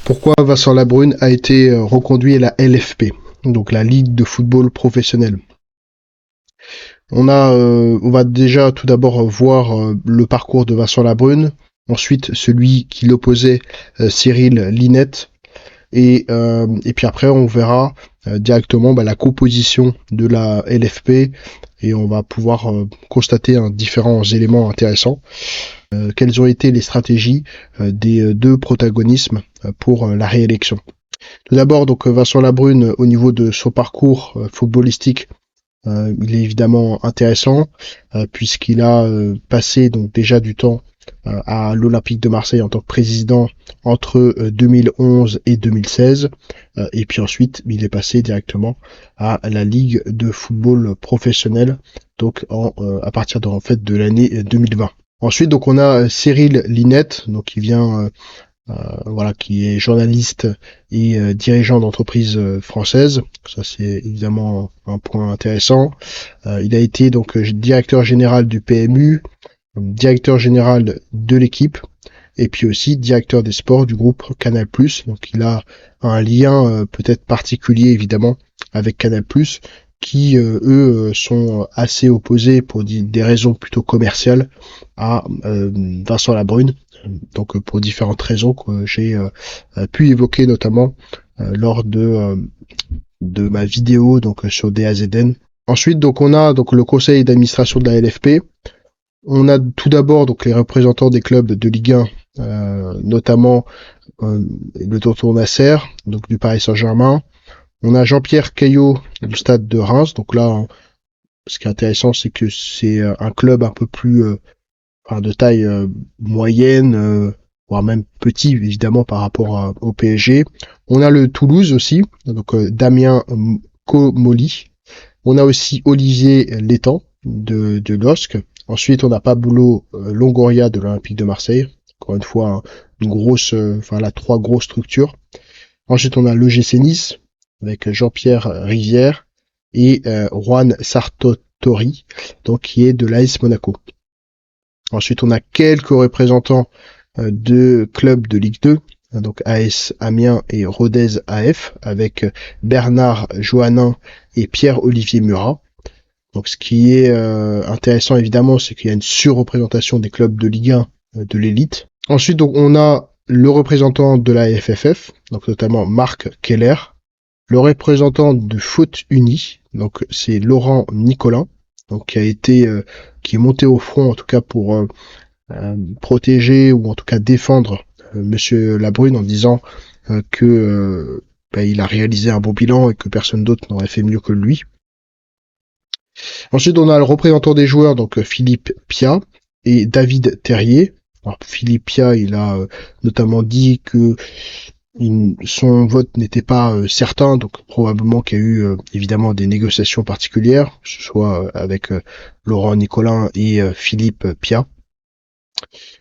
Pourquoi Vincent Labrune a été reconduit à la LFP, donc la Ligue de football professionnel. On va déjà tout d'abord voir le parcours de Vincent Labrune, ensuite celui qui l'opposait, Cyril Linette, et puis après on verra directement la composition de la LFP et on va pouvoir constater différents éléments intéressants. Quelles ont été les stratégies des deux protagonismes pour la réélection. Tout d'abord, donc Vincent Labrune, au niveau de son parcours footballistique, il est évidemment intéressant puisqu'il a passé donc déjà du temps à l'Olympique de Marseille en tant que président entre 2011 et 2016 et puis ensuite il est passé directement à la Ligue de football professionnel donc à partir de l'année 2020. Ensuite donc on a Cyril Linette donc qui vient qui est journaliste et dirigeant d'entreprise française. Ça c'est évidemment un point intéressant. Il a été donc directeur général du PMU, directeur général de l'équipe et puis aussi directeur des sports du groupe Canal+. Donc il a un lien peut-être particulier évidemment avec Canal+, qui eux sont assez opposés pour des raisons plutôt commerciales à Vincent Labrune. Donc pour différentes raisons que j'ai pu évoquer notamment lors de ma vidéo donc sur DAZN. Ensuite donc on a donc le conseil d'administration de la LFP. On a tout d'abord donc les représentants des clubs de Ligue 1, notamment le tonton Nasser, donc du Paris Saint-Germain. On a Jean-Pierre Caillot du Stade de Reims. Donc là, ce qui est intéressant, c'est que c'est un club un peu plus de taille moyenne, voire même petit évidemment par rapport au PSG. On a le Toulouse aussi, donc Damien Comolli. On a aussi Olivier Létang de LOSC. Ensuite, on a Pablo Longoria de l'Olympique de Marseille. Encore une fois, une grosse, trois grosses structures. Ensuite, on a l'OGC Nice avec Jean-Pierre Rivière et Juan Sartori, donc qui est de l'AS Monaco. Ensuite, on a quelques représentants de clubs de Ligue 2, donc AS Amiens et Rodez AF, avec Bernard Joannin et Pierre-Olivier Murat. Donc, ce qui est intéressant, évidemment, c'est qu'il y a une surreprésentation des clubs de Ligue 1 de l'élite. Ensuite, donc, on a le représentant de la FFF, donc notamment Marc Keller, le représentant de Foot Uni, donc c'est Laurent Nicolin, donc qui est monté au front en tout cas pour protéger ou en tout cas défendre Monsieur Labrune en disant que il a réalisé un bon bilan et que personne d'autre n'aurait fait mieux que lui. Ensuite, on a le représentant des joueurs, donc Philippe Pia et David Terrier. Alors, Philippe Pia, il a notamment dit que son vote n'était pas certain, donc probablement qu'il y a eu évidemment des négociations particulières, que ce soit avec Laurent Nicolin et Philippe Pia.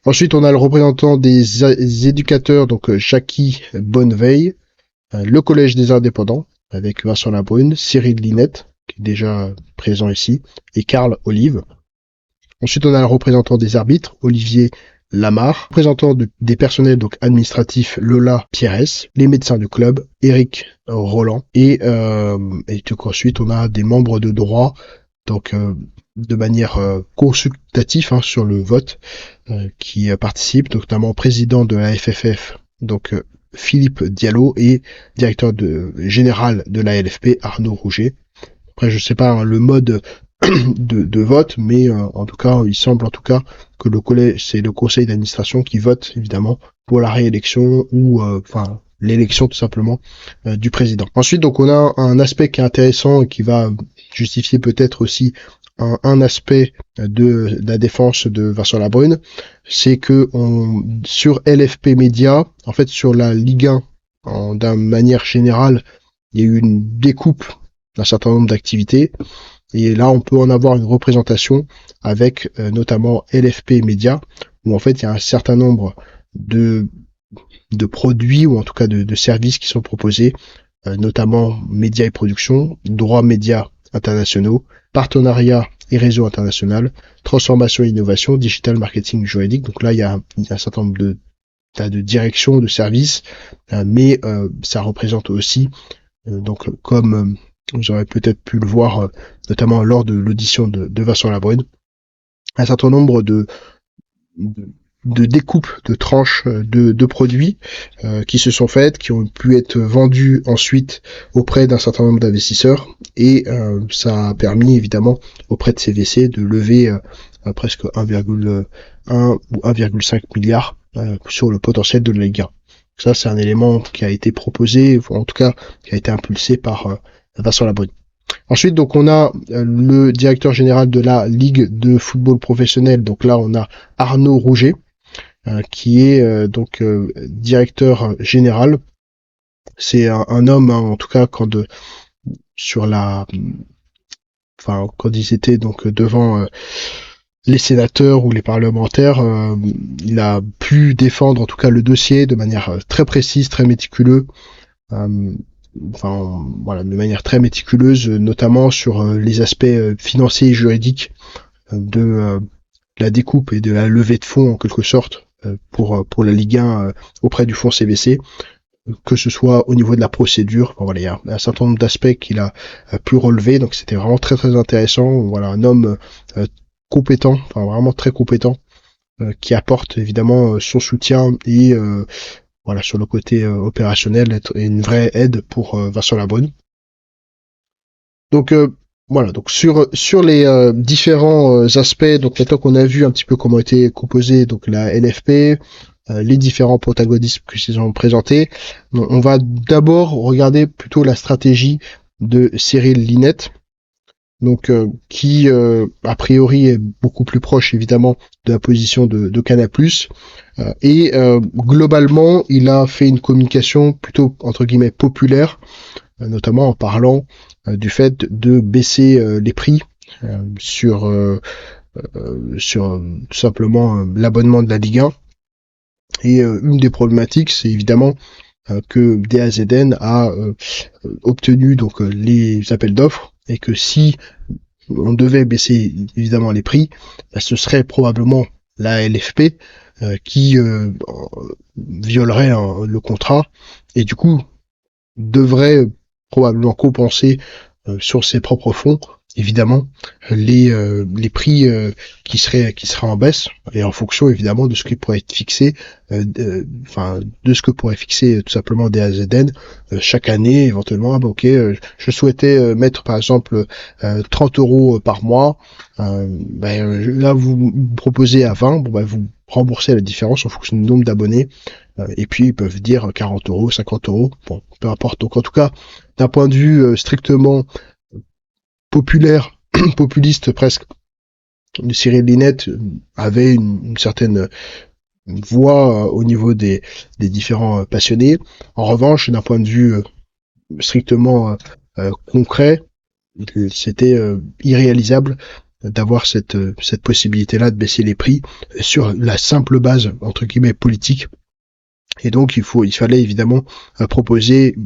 Ensuite, on a le représentant des éducateurs, donc Jackie Bonneveille, le Collège des Indépendants, avec Vincent Labrune, Cyril Linette, qui est déjà présent ici, et Karl Olive. Ensuite, on a le représentant des arbitres, Olivier Lamar, représentant des personnels donc administratifs, Lola Pierres, les médecins du club, Eric Roland, et donc ensuite on a des membres de droit, donc de manière consultative sur le vote, qui participent, notamment président de la FFF, donc Philippe Diallo, et directeur général de la LFP, Arnaud Rouget. Après, je sais pas le mode de vote, mais en tout cas, il semble en tout cas que c'est le conseil d'administration qui vote évidemment pour la réélection ou l'élection tout simplement du président. Ensuite, donc on a un aspect qui est intéressant et qui va justifier peut-être aussi un aspect de la défense de Vincent Labrune, c'est que sur LFP Média, en fait sur la Ligue 1, d'une manière générale, il y a eu une découpe d'un certain nombre d'activités. Et là, on peut en avoir une représentation avec notamment LFP Média, où en fait, il y a un certain nombre de produits, ou en tout cas de services qui sont proposés, notamment médias et production, droits médias internationaux, partenariats et réseaux international, transformation et innovation, digital marketing juridique. Donc là, il y a un certain nombre de direction, de service, mais ça représente aussi, donc comme vous aurez peut-être pu le voir, notamment lors de l'audition de Vincent Labrune, un certain nombre de découpes, de tranches de produits qui se sont faites, qui ont pu être vendus ensuite auprès d'un certain nombre d'investisseurs, et ça a permis évidemment auprès de CVC de lever presque 1,1 ou 1,5 milliard sur le potentiel de la Ligue 1. Ça, c'est un élément qui a été proposé, ou en tout cas qui a été impulsé par Vincent Labrune. Ensuite, donc on a le directeur général de la Ligue de football professionnel. Donc là, on a Arnaud Rouget, qui est donc directeur général. C'est un homme, hein, en tout cas, quand ils étaient donc devant les sénateurs ou les parlementaires, il a pu défendre en tout cas le dossier de manière très précise, très méticuleuse. De manière très méticuleuse, notamment sur les aspects financiers et juridiques de la découpe et de la levée de fonds en quelque sorte pour la Ligue 1 auprès du fonds CVC, que ce soit au niveau de la procédure. Il y a un certain nombre d'aspects qu'il a pu relever, donc c'était vraiment très très intéressant. Voilà, un homme compétent, vraiment très compétent, qui apporte évidemment son soutien et sur le côté opérationnel, une vraie aide pour Vincent Labrune. Donc donc sur les différents aspects, donc maintenant qu'on a vu un petit peu comment était composée donc la LFP, les différents protagonistes qui se sont présentés, on va d'abord regarder plutôt la stratégie de Cyril Linette, donc qui a priori est beaucoup plus proche évidemment de la position de Canal+, et globalement il a fait une communication plutôt entre guillemets populaire, notamment en parlant du fait de baisser les prix sur tout simplement l'abonnement de la Ligue 1. Et une des problématiques, c'est évidemment que DAZN a obtenu donc les appels d'offres, et que si on devait baisser évidemment les prix, ce serait probablement la LFP qui violerait le contrat, et du coup devrait probablement compenser sur ses propres fonds évidemment les prix qui seraient en baisse, et en fonction évidemment de ce qui pourrait être fixé de ce que pourrait fixer tout simplement DAZN chaque année éventuellement. Je souhaitais mettre par exemple 30 € par mois, là vous proposez à 20, vous remboursez la différence en fonction du nombre d'abonnés, et puis ils peuvent dire 40 €, 50 €, peu importe. Donc en tout cas, d'un point de vue strictement populaire, populiste presque, Cyril Linette avait une certaine voix au niveau des différents passionnés. En revanche, d'un point de vue strictement concret, c'était irréalisable d'avoir cette possibilité-là de baisser les prix sur la simple base entre guillemets politique. Et donc il fallait évidemment proposer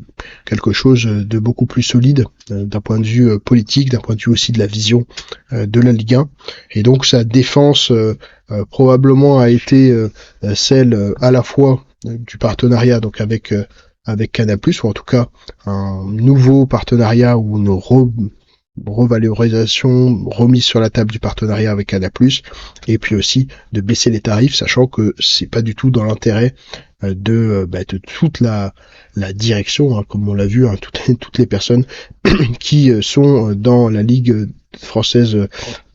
quelque chose de beaucoup plus solide d'un point de vue politique, d'un point de vue aussi de la vision de la Ligue 1. Et donc sa défense probablement a été celle à la fois du partenariat donc avec Canal+, ou en tout cas un nouveau partenariat ou une revalorisation, remise sur la table du partenariat avec Canal+, et puis aussi de baisser les tarifs, sachant que c'est pas du tout dans l'intérêt de toute la direction, hein, comme on l'a vu, hein, toutes les personnes qui sont dans la Ligue française,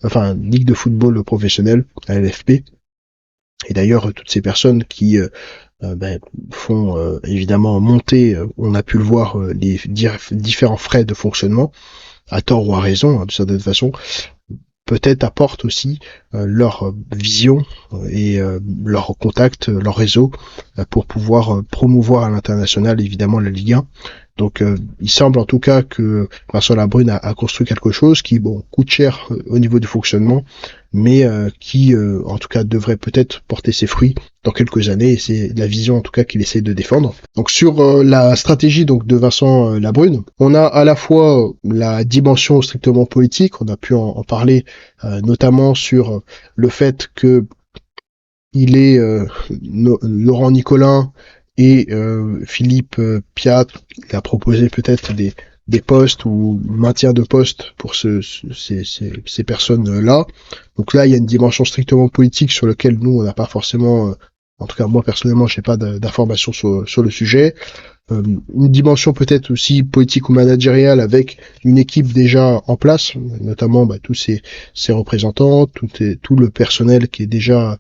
Ligue de football professionnel, la LFP. Et d'ailleurs, toutes ces personnes qui font évidemment monter, on a pu le voir, les différents frais de fonctionnement, à tort ou à raison, hein, de certaine façon, peut-être apportent aussi leur vision et leur contact, leur réseau pour pouvoir promouvoir à l'international évidemment la Ligue 1. Donc il semble en tout cas que Vincent Labrune a construit quelque chose qui coûte cher au niveau du fonctionnement, mais qui en tout cas devrait peut-être porter ses fruits dans quelques années, et c'est la vision en tout cas qu'il essaie de défendre. Donc sur la stratégie donc de Vincent Labrune, on a à la fois la dimension strictement politique, on a pu en parler notamment sur le fait que il est Laurent Nicolin et Philippe Piat. Il a proposé peut-être des postes ou maintien de postes pour ces personnes-là. Donc là, il y a une dimension strictement politique sur laquelle nous, on n'a pas forcément, en tout cas moi personnellement, j'ai pas d'informations sur le sujet. Une dimension peut-être aussi politique ou managériale avec une équipe déjà en place, notamment tous ces représentants, tout le personnel qui est déjà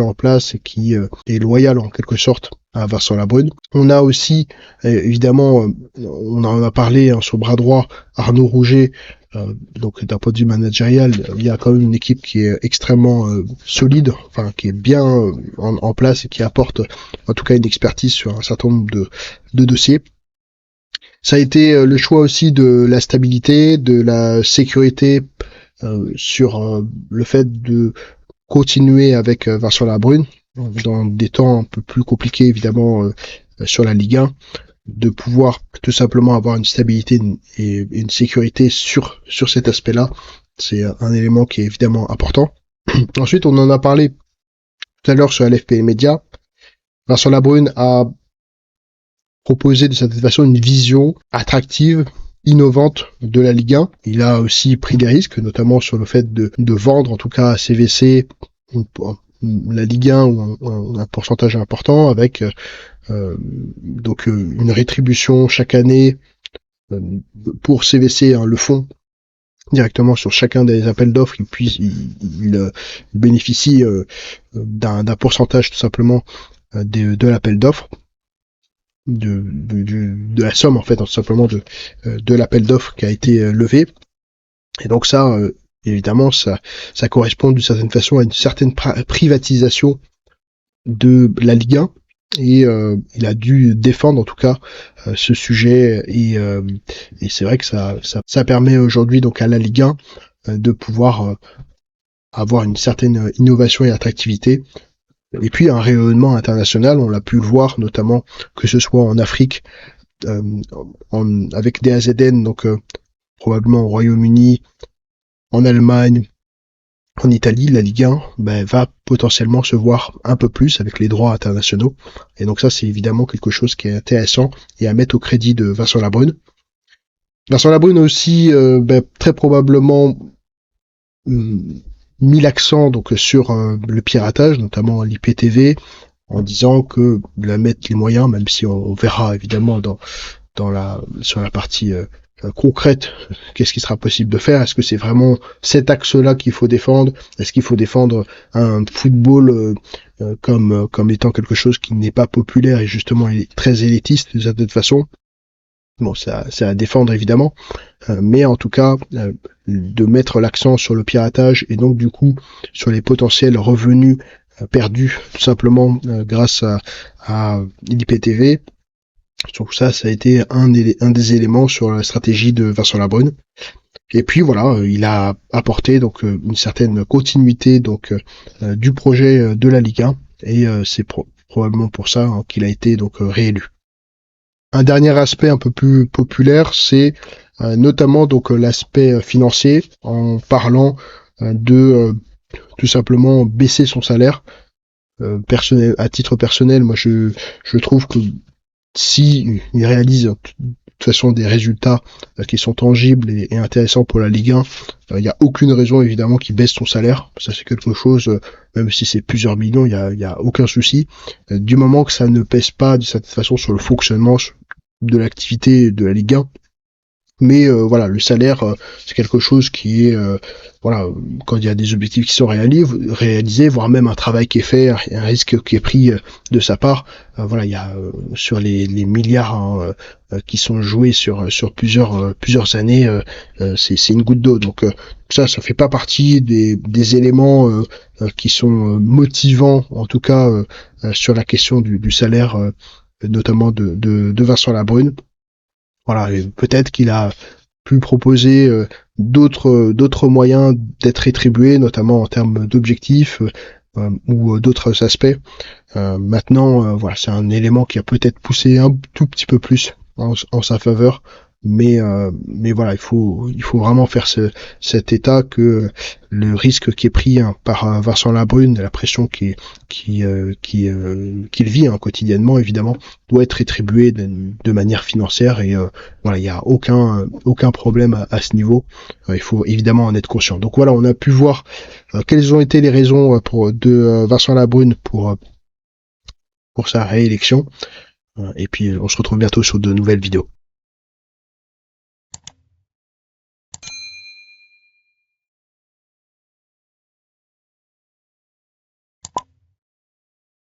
en place et qui est loyal en quelque sorte à Vincent Labrune. On a aussi évidemment, on en a parlé sur bras droit, Arnaud Rouget. Donc d'un point de vue managérial, il y a quand même une équipe qui est extrêmement solide, enfin qui est bien en place et qui apporte en tout cas une expertise sur un certain nombre de dossiers. Ça a été le choix aussi de la stabilité, de la sécurité sur le fait de continuer avec Vincent Labrune dans des temps un peu plus compliqués évidemment sur la Ligue 1, de pouvoir tout simplement avoir une stabilité et une sécurité sur cet aspect-là. C'est un élément qui est évidemment important. Ensuite, on en a parlé tout à l'heure sur LFP Média. Vincent Labrune a proposé de cette façon une vision attractive, innovante de la Ligue 1. Il a aussi pris des risques, notamment sur le fait de vendre en tout cas à CVC la Ligue 1 ou un pourcentage important avec donc une rétribution chaque année pour CVC, le fonds directement sur chacun des appels d'offres, il bénéficie d'un pourcentage tout simplement de l'appel d'offres, de la somme en fait tout simplement de l'appel d'offres qui a été levé. Et donc ça évidemment ça correspond d'une certaine façon à une certaine privatisation de la Ligue 1. Et il a dû défendre en tout cas ce sujet et c'est vrai que ça permet aujourd'hui donc à la Ligue 1 de pouvoir avoir une certaine innovation et attractivité et puis un rayonnement international. On l'a pu le voir notamment que ce soit en Afrique avec des AZN, donc probablement au Royaume-Uni, en Allemagne, en Italie, la Ligue 1 va potentiellement se voir un peu plus avec les droits internationaux. Et donc ça, c'est évidemment quelque chose qui est intéressant et à mettre au crédit de Vincent Labrune. Vincent Labrune a aussi très probablement mis l'accent donc sur le piratage, notamment l'IPTV, en disant que la mettre les moyens, même si on verra évidemment sur la partie concrète, qu'est-ce qui sera possible de faire? Est-ce que c'est vraiment cet axe-là qu'il faut défendre? Est-ce qu'il faut défendre un football comme étant quelque chose qui n'est pas populaire et justement très élitiste de certaine façon? Bon, c'est à défendre évidemment, mais en tout cas de mettre l'accent sur le piratage et donc du coup sur les potentiels revenus perdus tout simplement grâce à l'IPTV. Donc ça a été un des éléments sur la stratégie de Vincent Labrune. Et puis voilà, il a apporté donc une certaine continuité donc du projet de la Ligue 1 et c'est probablement pour ça qu'il a été donc réélu. Un dernier aspect un peu plus populaire, c'est notamment donc l'aspect financier en parlant de tout simplement baisser son salaire. Personnel, à titre personnel, moi je trouve que si il réalise de toute façon des résultats qui sont tangibles et intéressants pour la Ligue 1, il n'y a aucune raison évidemment qu'il baisse son salaire. Ça c'est quelque chose, même si c'est plusieurs millions, il y a aucun souci. Du moment que ça ne pèse pas de cette façon sur le fonctionnement de l'activité de la Ligue 1. Mais voilà, le salaire, c'est quelque chose qui est, voilà, quand il y a des objectifs qui sont réalisés, voire même un travail qui est fait, un risque qui est pris de sa part. Voilà, il y a sur les milliards qui sont joués sur plusieurs années, c'est une goutte d'eau. Donc ça fait pas partie des éléments qui sont motivants, en tout cas sur la question du salaire, notamment de Vincent Labrune. Voilà, peut-être qu'il a pu proposer d'autres moyens d'être rétribué, notamment en termes d'objectifs ou d'autres aspects. Maintenant, voilà, c'est un élément qui a peut-être poussé un tout petit peu plus en sa faveur mais voilà, il faut vraiment faire cet état que le risque qui est pris par Vincent Labrune, la pression qu'il vit quotidiennement évidemment, doit être rétribué de manière financière et voilà, il y a aucun problème à ce niveau. Il faut évidemment en être conscient. Donc voilà, on a pu voir quelles ont été les raisons de Vincent Labrune pour sa réélection. Et puis on se retrouve bientôt sur de nouvelles vidéos.